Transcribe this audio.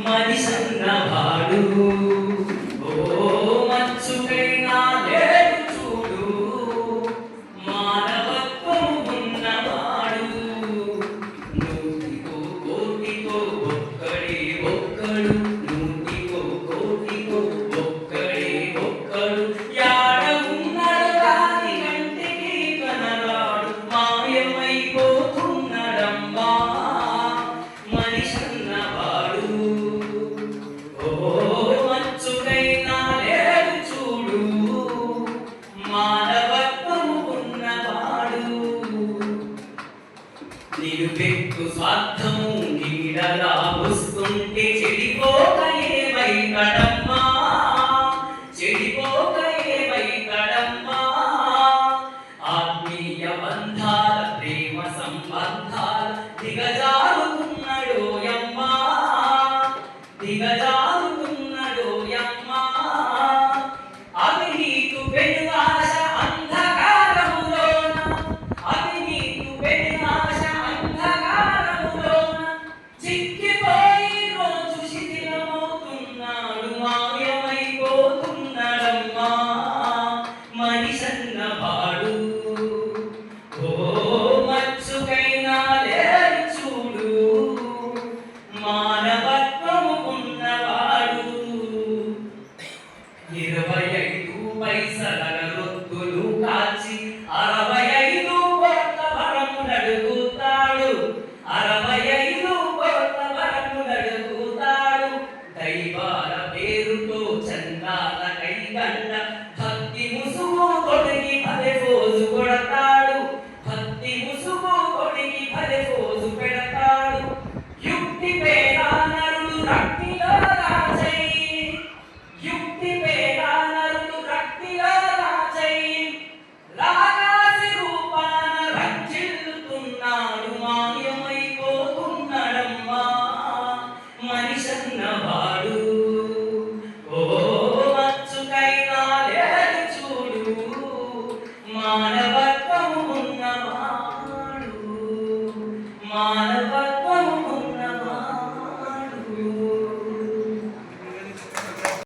మనిషన్నవాడు ఓ మచ్చుకైనా లేడు చూడు మానవత్వం ఉన్నవాడు నూటికో కోటికో ఒక్కడే ఒక్కడు నూటికో కోటికో ఒక్కడే ఒక్కడు యాడ ఉన్నాడు దాని కంటికి కనరాడు మాయమైపోతున్నాడమ్మా మనిషన్నవాడు ఓ మచ్చుకైనా లేడు చూడు మానవత్వము ఉన్నవాడు నిలువెత్తు స్వార్థము నీడలా వస్తుంటే చెడిపోక ఏమైతడమ్మా చెడిపోక ఏమైతడమ్మా ఆత్మీయ బంధాల ప్రేమ సంబంధాల దిగజారుతున్నాడోయమ్మా దిగజారుతున్నాడోయమ్మా అవినీతి పెనుగాశ అంధకారములోన అవినీతి పెనుగాశ అంధకారములోన చిక్కిపోయి రోజు శిథిలమవుతున్నాడు మాయమైపోతున్నాడమ్మా మనిషన్నవాడు ఓ మచ్చుకైనా లేడు చూడు మానవత్వము ఉన్నవాడు 25 పైసల రొత్తులు కాచి 65 కోట్ల వరము నడుగుతాడు 65 కోట్ల వరము నడుగుతాడు దైవాల పేరుతో చందాల కైగండ భక్తి ముసుగు తొడిగి పదే పోజు కొడతాడు భక్తి ముసుగు తొడిగి పదే పోజు పెడతాడు యుక్తి పేరా నరుడు రక్తిలో రాజై యుక్తి పేరా నరుడు రక్తిలో రాజై రాగాసి రూపాన రంజిల్లుతున్నాడు మాయమైపోతున్నాడమ్మా మనిషన్నవాడు